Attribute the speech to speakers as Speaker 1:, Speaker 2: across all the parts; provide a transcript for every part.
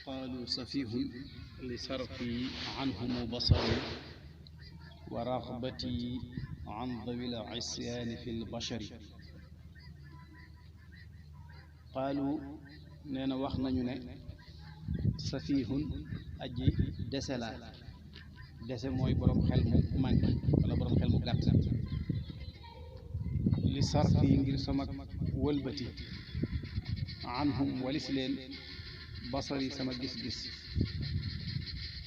Speaker 1: qaalu safihun li sarfi anhumu basari wa raxbati an dawil isyaani fi lbashari. qaalu nee na wax nañu ne safihun aji dese laa, dese mooy boroom xel mu manqué wala boroom xel mu gàtt. li sarfi ngir sama wëlbati anhum walis leen basari sama gis-gis,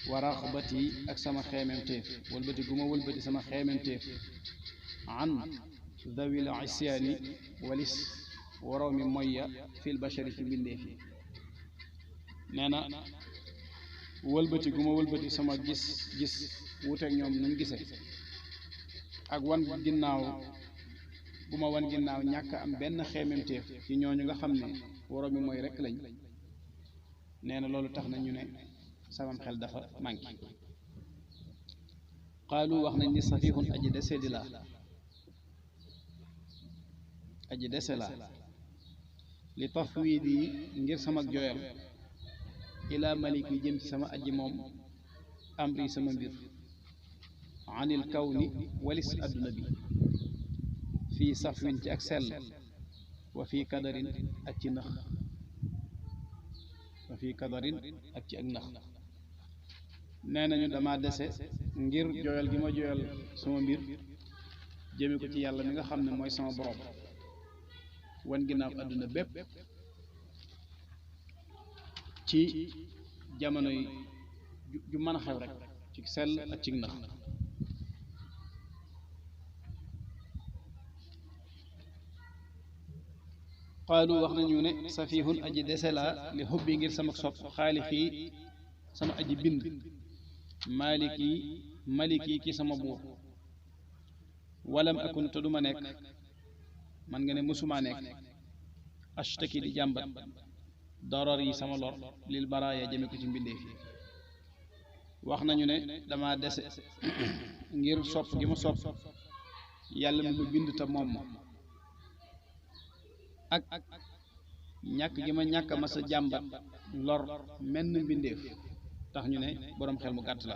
Speaker 1: wa raxbati ak sama xeememteef, wëlbati gu ma wëlbati sama xeememteef an dawil isyaani walis waroo mi moyya fil bashari ci mbindeef yi. nee na wëlbati gu ma wëlbati sama gis-gis wuteeg ñoom nañ gise, ak wan ginnaaw bu ma wan ginnaaw ñàkk am benn xeememteef ci ñooñu nga xam ne waroo mi mooy rekk lañ. nee na loolu tax na ñu ne samam xel dafa manqué. qaalu wax nañ ni safihun aji dese di laa, aji dese laa li tafwiidi ngir sama jooyal ilaa malik yi jëm ci sama aji moom amri sama mbir anil kawni walis àdduna bi fii safwin ci ak sell wa fii kadarin ak ci nëx, wa fii kadarin ak ci ak nëx. nee nañu dama dese ngir jooyal gi ma jooyal sama mbir jëme ko ci yàlla mi nga xam ne mooy sama borom, wan ginnaaw àdduna bépp ci jamono yi ju mën a xew rek ci sell ak ci nax. qaalu wax nañu ne safihun aji dese laa li xubbi ngir sama sopp xaalixi sama aji bind, maliki ki sama buur, walam akun te duma nekk, man nga ne mësuma nekk, ashtaki di jàmbat darar yi sama lor lil baraaya jëme ko ci mbindeef yi. wax nañu ne dama dese ngir sopp gi ma sopp yàlla mi ma bind te moom ma, ak ñàkk gi ma ñàkk ma sa jàmbat lor menn mbindeef tax ñu ne boroom xel mu gàtt la.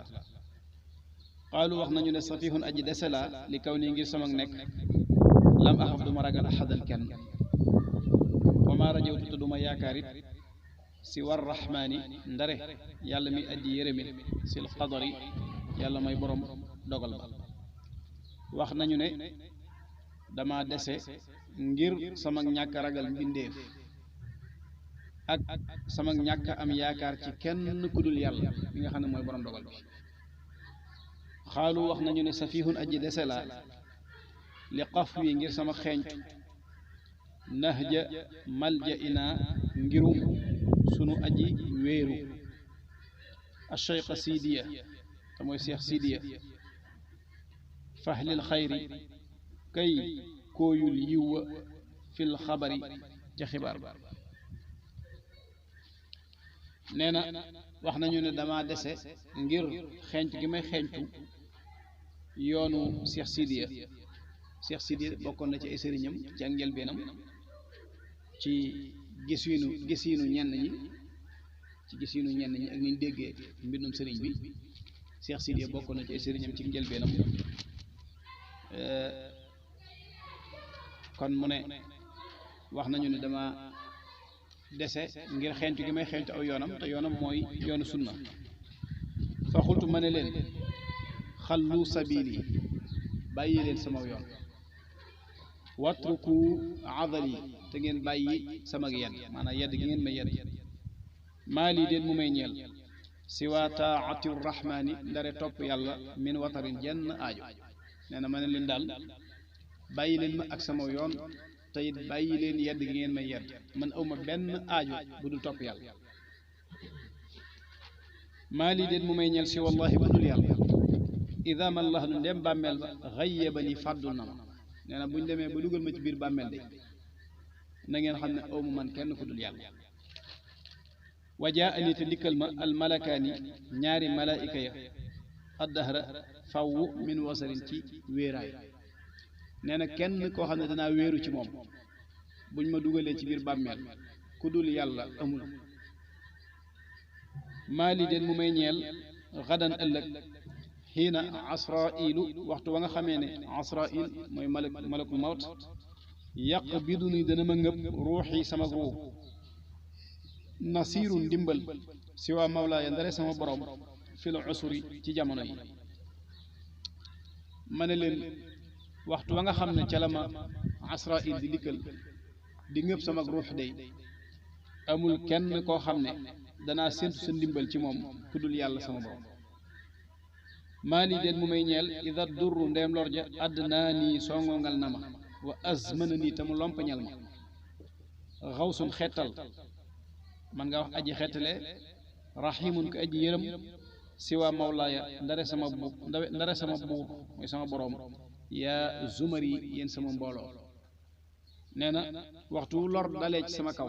Speaker 1: qaalu wax nañu ne safihun aji dese laa li kaw nii ngir sama nekk lam axaf duma ragal axadan kenn, wa ma rajawtu te duma yaakaar it si war rahmaani ndare yàlla mi aji yërëmit sil qadari yàlla may boroom dogal ba. wax nañu ne dama dese ngir sama ñàkk ragal mbindeef ak sama ñàkk am yaakaar ci kenn ku dul yàlla mi nga xam ne mooy boroom dogal bi. xaalu wax nañu ne safihun aji dese laa li xaf wi ngir sama xeeñtu nahja malja ina ngirum sunu aji wéeru acheikha sidiya te mooy cheikh sidiya fahlil xayri kay kooyul yiwwa fil xabari ca xibaar ba. nee na wax nañu ne dama dese ngir xeeñtu gi may xeeñtu yoonu cheikh sidiya bokkoon na ci ay sëriñam ci ak njëlbeenam ci gisiinu ñenn ñi ak niñ déggee mbindum sëriñ bi. cheikh sidiya bokkoon na ci ay sëriñam ci njëlbeenam. kon mu ne wax nañu ne dama dese ngir xeeñtu gi may xeeñtu aw yoonam te yoonam mooy yoonu sunna. fa xultu ma ne leen xallu sabili bàyyi leen sama yoon, watruku adali te ngeen bàyyi sama yedd, maanaam yedd gi ngeen may yedd, maa lii déet mu may ñeel siwa taati rahmaani ndare topp yàlla min watarin jenn aajo. nee na ma ne leen daal bàyyi leen ma ak sama yoon te it bàyyi leen yedd gi ngeen may yedd, man awma benn aajo bu dul topp yàlla. maa lii déet mu may ñeel si wallahi bu dul yàlla ida man la ndem bàmmeel ba xayye ba ni fàddul na ma. nee na bu ñu demee ba dugal ma ci biir bàmmeel de na ngeen xam ne awma man kenn ku dul yàlla. wajaa ani te dikkal ma al malakaani ñaari malaayika ya addahra faww min wasarin ci wéeraay. nee na kenn koo xam ne danaa wéeru ci moom buñ ma dugalee ci biir bàmmeel ku dul yàlla amul. maa li den mu may ñeel xadan ëllëg xiina asrailu waxtu wa nga xamee ne asrail mooy malakul mawt yàq bidu ni dana ma ngëb ruuxi sama ruux nasiiru ndimbal si waa mawlaaya ndare sama borom fil usuri ci jamono yi ma ne leen waxtu wa nga xam ne ca la ma asrail di dikkal di ngëb sama ruux day amul kenn koo xam ne danaa séntu sa ndimbal ci moom ku dul yàlla sama borom maa lii déet mu may ñeel ida durru ndeem lor ja àddnaa nii songongal na ma wa azmana nii te mu lompañal ma xawsun xettal man nga wax aji xettale rahimun ko aji yërëm si waa mawlaaya ndare sama buur mooy sama boroom yaa zumari yéen sama mbooloo nee na waxtu lor dalee ci sama kaw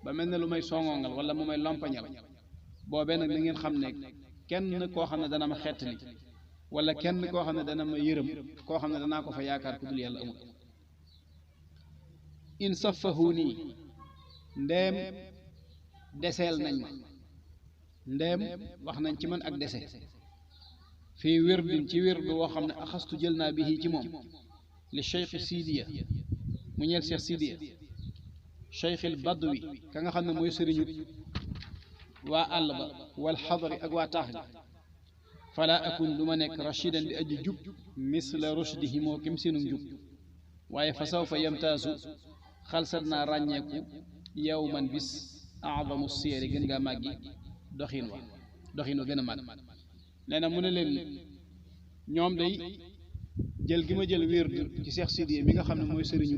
Speaker 1: ba mel ne lu may songongal wala mu may lompañal boobee nag na ngeen xam ne kenn koo xam ne dana ma xettali wala kenn koo xam ne dana ma yërëm koo xam ne danaa ko fa yaakaar ku dul yàlla amul in safahu nii ndeem deseel nañ ma ndeem wax nañ ci man ak dese fii wirdin ci wirdu woo xam ne axastu jël naa bi ci moom li cheikh sidiya mu ñeel cheikh sidiya cheikhil badwi ka nga xam ne mooy sëriñu waa àll ba wal xadari ak waa taax gi fala akun du ma nekk rashidan di aji jub misla rushdihi moo kim seenum jub waaye fa sawfa yamtaasu xalsat naa ràññeeku yow man bis aadamu siyari gën ngaa màggi doxin wa gën a màgg nee na mu ne leen ñoom day jël gi ma jël wérd ci Cheikh Sidiye mi nga xam ne mooy sëriñu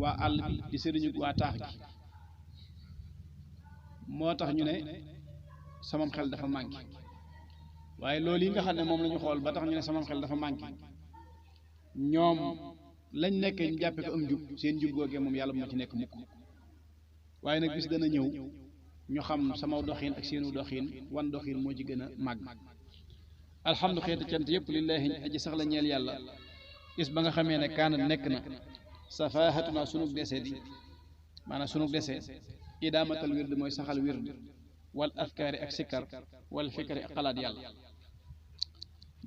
Speaker 1: waa àll bi di sëriñu waa taax gi moo tax ñu ne samam xel dafa manqué waaye loolu yi nga xam ne moom la ñu xool ba tax ñu ne samam xel dafa manqué ñoom lañ nekkee ñu jàppe ko am njub seen njub googee moom yàlla bu ma ci nekk mukk waaye nag bis dana ñëw ñu xam sama doxin ak seenu doxin wan doxin moo ci gën a màgg alhamdu xeeti cant yëpp lillahi aji sax la ñeel yàlla is ba nga xamee ne kaana nekk na safahatuna sunug dese di maanaam sunug dese idaamatal wird mooy saxal wird wal afkaari ak sikkar wal fikari ak xalaat yàlla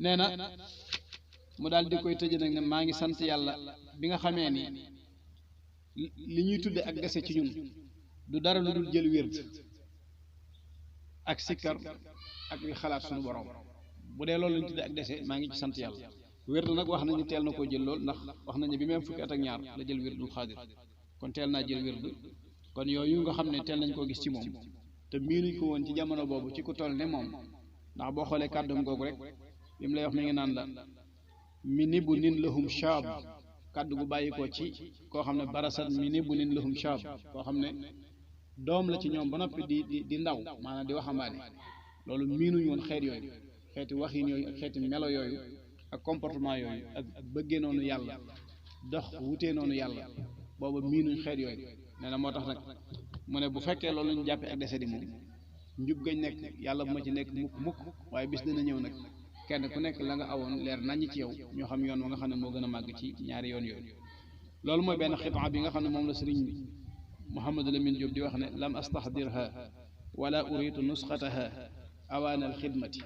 Speaker 1: nee na mu daal di koy tëje nag ne maa ngi sant yàlla bi nga xamee ni li ñuy tudde ak dese ci ñun du dara lu dul jël wird ak sikkar ak li xalaat suñu borom bu dee loolu lañu tudde ak dese maa ngi ci sant yàlla wird nag wax nañu teel na koo jël lool ndax wax nañu bi même fukki at ak ñaar la jël wirdul xaadir kon teel naa jël wird kon yooyu nga xam ne teel nañ koo gis ci moom te miinuñ ko woon ci jamono boobu ci ku toll ne moom ndax boo xoolee kàddoom googu rek bi mu lay wax mi ngi naan la mi nibu nin lahum shaab kàddu gu bàyyi ko ci koo xam ne barasat mi nibu nin lahum shaab koo xam ne doom la ci ñoom ba noppi di ndaw maanaam di waxambaane loolu miinuñ woon xeet yooyu xeeti waxin yooyu ak xeeti melo yooyu ak comportement yooyu ak bëggee noonu yàlla dox wutee noonu yàlla booba miinuñ xeet yooyu nee na moo tax nag mu ne bu fekkee loolu ñu jàppee ak dese di moom njub gañ nekk yàlla bu ma ci nekk mukk waaye bis dina ñëw nag kenn ku nekk la nga awoon leer naññ ci yow ñoo xam yoon wa nga xam ne moo gën a màgg ci ñaari yoon yooyu loolu mooy benn xitaa bi nga xam ne moom la sëriñ Mouhamadou Lamine Diop di wax ne lam astahdirha wala uritu nusxataha awaana al xidmati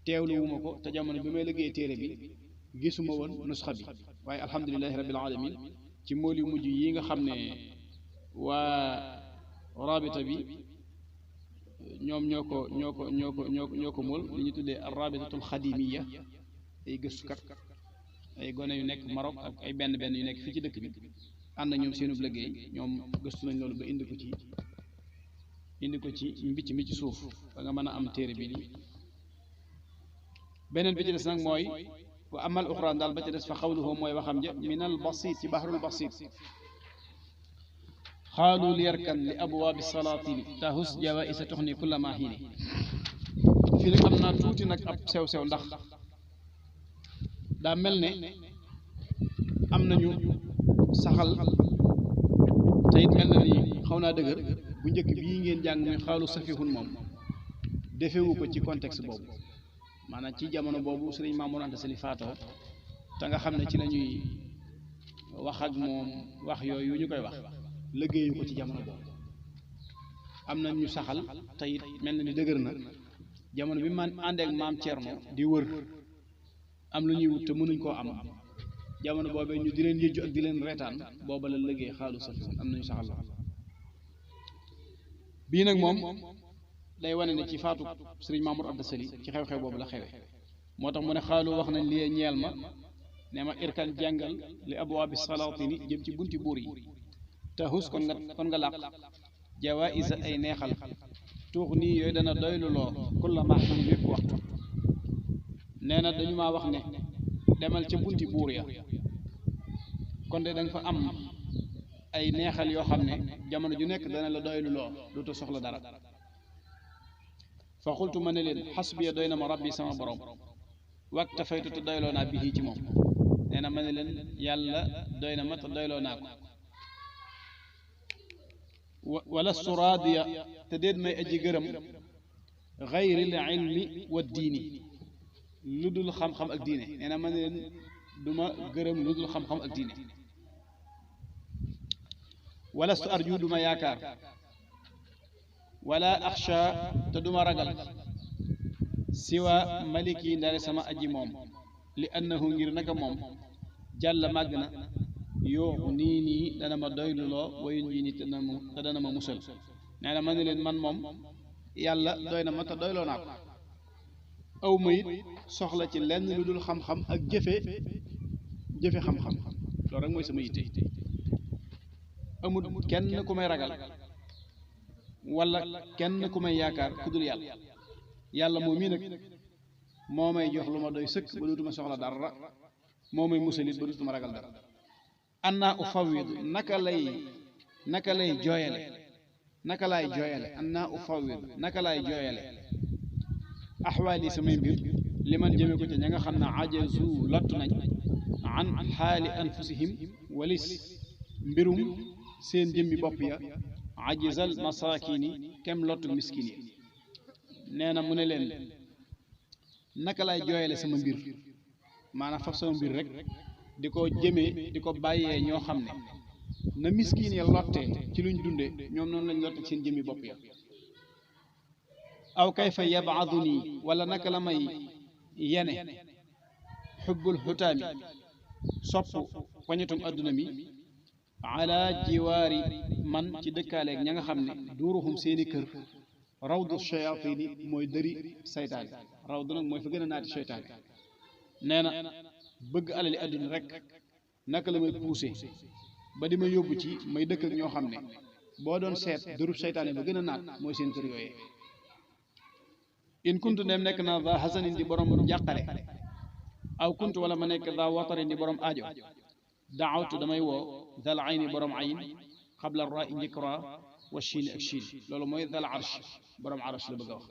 Speaker 1: teewlu wuma ko te jamono bi may liggéey téere bi gisuma woon nusxa bi waaye alhamdulilahi rabbil alamin ci mool yu mujj yi nga xam ne waa rabita bi ñoom ñoo ko mool li ñu tuddee al rabitatul xadimiya ay gëstukat ay gone yu nekk Maroc ak ay benn yu nekk fii ci dëkk bi ànd na ñoom seenub liggéey ñoom gëstu nañ loolu ba indi ko ci mbicc mi ci suuf ba nga mën a am téere bi nii beneen bi ci des nag mooy wa amal uxraan daal ba ci des fa xawluhu mooy waxam ja minal basit ci bahrul basit xaalu liyarkan li abwaabi salaatini tahus jawaisa toxni kulla ma xiini fii nag am naa tuuti nag ab sew-sew ndax daa mel ne am nañu saxal te it mel na ni xaw naa dëgër bu njëkk bii ngeen jàng muy xaalu safihun moom defewu ko ci contexte boobu maanaam ci jamono boobu sëriñ Mamour Anta Sali faatoo te nga xam ne ci la ñuy wax ak moom wax yooyu ñu koy wax liggéeyu ko ci jamono boobu am na ñu saxal te it mel na ni dëgër na jamono bi man àndeek maam Cerno di wër am lu ñuy wut te mënuñ koo am jamono boobee ñu di leen yëjju ak di leen reetaan booba la liggéey xaalu safihun am nañu saxal la bii nag moom day wane ne ci faatu sëriñ Mamour Anta Sali ci xew-xew boobu la xewe moo tax mu ne xaalu wax nañ li ñeel ma ne ma irkan jàngal li abwaabi salaatini jëm ci bunti buur yi tahus kon nga làq jawaïsa ay neexal tuux nii yooyu dana doylu loo kulla maxin lépp waxtu nee na dañu maa wax ne demal ca bunti buur ya kon de danga fa am ay neexal yoo xam ne jamono ju nekk dana la doylu loo duuta soxla dara fa xultu ma ne leen xasbiya doy na ma rabbi sama borom wakta faytu te doyloo naa bihi ci moom nee na ma ne leen yàlla doy na ma te doyloo naa ko wala suraadiya te déet may aji gërëm xayril ilmi wa diini lu dul xam-xam ak diine nee na ma ne leen du ma gërëm lu dul xam-xam ak diine wala su arju du ma yaakaar wala axsha te du ma ragal siwa maliki ndare sama aji moom li annahu ngir naka moom jàll màgg na yoo nii dana ma doyluloo wayun ji ni te dana ma musal nee na ma ne leen man moom yàlla doy na ma te doyloo naa ko aw ma it soxla ci lenn lu dul xam-xam ak jëfe xam-xam loolu rek mooy sama yitte amul kenn ku may ragal wala kenn ku may yaakaar ku dul yàlla moom mii nag moo may jox lu ma doy sëkk ba dootuma soxla dara moo may musalit ba dootuma ragal dara annaa ufawidu naka laay jooyale annaa ufawidu naka laay jooyale axwaali samay mbir li man jëme ko ca ña nga xam ne ajazu lott nañ an xaali anfusihim walis mbirum seen jëmmi bopp ya ajizal masakini kem lottu miskin yi nee na mu ne leen naka laay jooyale sama mbir maanaam faf sama mbir rek di ko jëmee di ko bàyyee ñoo xam ne na miskin ya lottee ci luñ dunde ñoom noonu lañ lotte seen jëmmi bopp ya aw kayfa yabaduni wala naka la may yene xubbul xutaami sopp poñetum adduna mi ala jiwaari man ci dëkkaaleeg ña nga xam ne duuruhum seeni kër rawdu shayatini mooy dëri saytaane rawdu nag mooy fa gën a naati saytaane nee na bëgg alali adduna rek naka la may poussé ba di ma yóbbu ci may dëkk ak ñoo xam ne boo doon seet dërub saytaane ba gën a naat mooy seen kër yooyee in kuntu dem nekk na za hasanin di borom jàqare aw kuntu wala ma nekk za watarin di borom aajo daawtu damay woo zal ayni borom ayin xabla ra i njëkk ra wa chiini ak chiin loolu mooy zal arsh borom arsh la bëgg a wax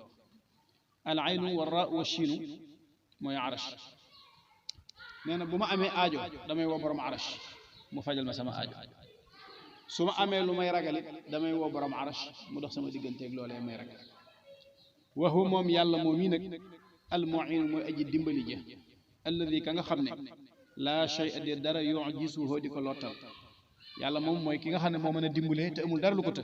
Speaker 1: al aynu wa ra wa chiinu mooy arsh nee na bu ma amee aajo damay woo borom arsh mu fajal ma sama aajo su ma amee lu may ragalit damay woo borom arsh mu dox sama digganteeg loolee may ragal wa huwa moom yàlla moom yi nag al muin mooy aji dimbali ja alladi ka nga xam ne laa shay a de dara yujisuhu di ko lottal yàlla moom mooy ki nga xam ne moo mën a dimbalee te amul dara lu ko të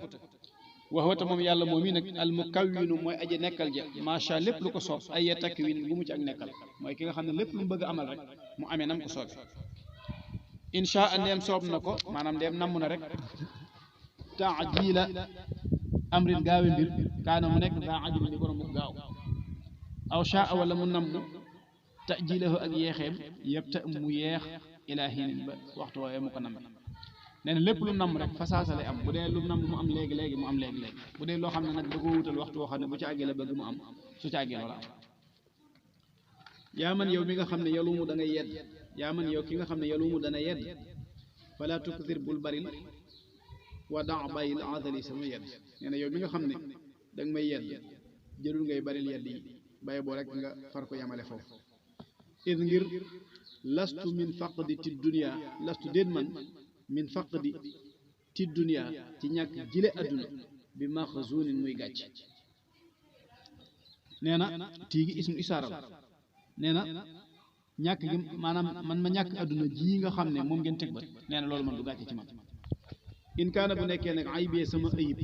Speaker 1: wa huwa te moom yàlla moom yi nag al mukawwinu mooy aji nekkal ja macha lépp lu ko soob ay takwin gu mu ci ak nekkal mooy ki nga xam ne lépp lu mu bëgg amal rek mu amee nam ko soobe insha ndeem soob na ko maanaam ndeem namm na rek taajila amrin gaawe mbir kaana mu nekk daa ajili di borom mu gaaw aw shaa wala mu namm tajilahu ak yeexeem yebta mu yeex ilaa hiinin ba waxtu waaye mu ko namm nee na lépp lu namm rek fasaasa lay am bu dee lu namm mu am léegi-léegi mu am léegi-léegi bu dee loo xam ne nag da ko wutal waxtu woo xam ne bu ci àggee la bëgg mu am su ci àggee loola am yaa man yow mi nga xam ne yalumu da ngay yedd yaa man yow ki nga xam ne yalumu dana yedd fala tukthir bul baril wa daa bàyyil azali sama yedd nee na yow mi nga xam ne da nga may yedd jërul ngay baril yedd yi bàyyi boo rek nga far ko yamale foofu id ngir lastu min faqdi ti dunia lastu déet man min faqdi ti dunia ci ñàkk jile adduna bi maxzunin muy gàcc nee na tii gi ismu isaara la nee na ñàkk gi maanaam man ma ñàkk adduna ji nga xam ne moom ngeen teg ba nee na loolu man du gàcce ci man in kaana bu nekkee nag aybee sama ayib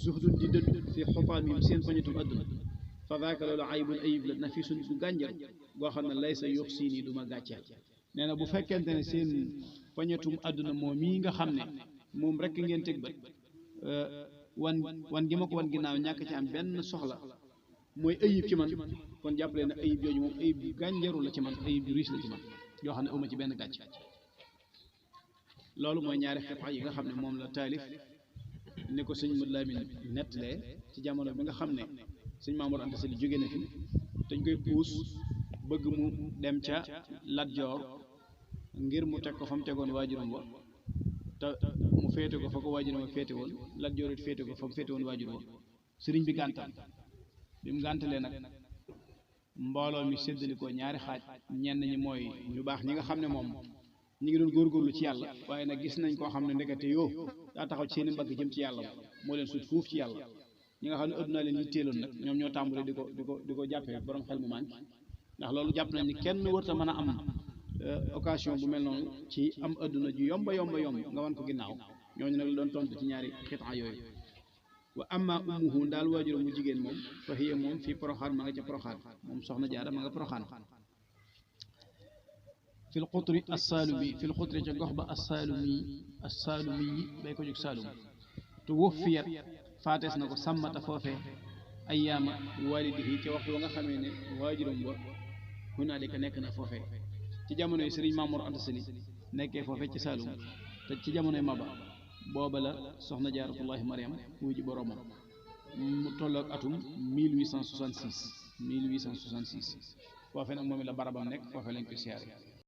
Speaker 1: zuhdun di dëddu fi xofaam yi seen fañatum adduna fa daaka loolu aybun ayib la nafisun bu gànjaru goo xam ne lay sa yox sii nii du ma gàcceel nee na bu fekkente ne seen poñetum àdduna moom mii nga xam ne moom rek ngeen teg bët wan gi ma ko wan ginnaaw ñàkk ci am benn soxla mooy ayib ci man kon jàppale na ayib jooju moom ayib yu gànjaru la ci man ayib yu riis la ci man yoo xam ne awma ci benn gàcc loolu mooy ñaari xeex yi nga xam ne moom la taalif ni ko sëñ Modou Lamine nettalee ci jamono bi nga xam ne sëñ Mamour Anta Sali jóge na fi dañ koy puus bëgg mu dem ca Lat Joor ngir mu teg ko fa mu tegoon waajuram wa te mu féete ko fa ko waajuram wa féete woon Lat Joor it féete ko fa mu féete woon waajuram wa sëriñ bi gàntal bi mu gàntalee nag mbooloo mi séddali ko ñaari xaaj ñenn ñi mooy ñu baax ñi nga xam ne moom ñi ngi doon góorgóorlu ci yàlla waaye nag gis nañ koo xam ne ndekete yoo daa taxaw ci seen i mbagg jëm ci yàlla moo leen sut fuuf ci yàlla ñi nga xam ne adduna leen yitteeloon nag ñoom ñoo tàmbale di ko jàppee borom xel mu manqué ndax loolu jàpp nañ ni kenn warta mën a am occasion bu mel noonu ci am adduna ju yomba nga wan ko ginnaaw ñooñu nag la doon tontu ci ñaari xitaa yooyu wa amma ummuhu daal waajur mu jigéen moom fa hiya moom fii poroxaan ma nga ca poroxaan moom soxna jaara ma nga poroxaan fil xutri assaalumi fil xutri ca gox ba assaalumi yi bay ko jóg saalum te wuffiyat faatees na ko sàmmata foofe ayyaama waalidihi ca waxtu wa nga xamee ne waajuram ba hunaalika nekk na foofe ci jamonoy sëriñ Mamour Anta Sali nekkee foofe ci saalum te ci jamonoy maba booba la soxna jaaratullahi mariam wuy ji boroomam mu tolloog atum 1866 foofe nag moom it la barabam nekk foofe lañ ko siyaare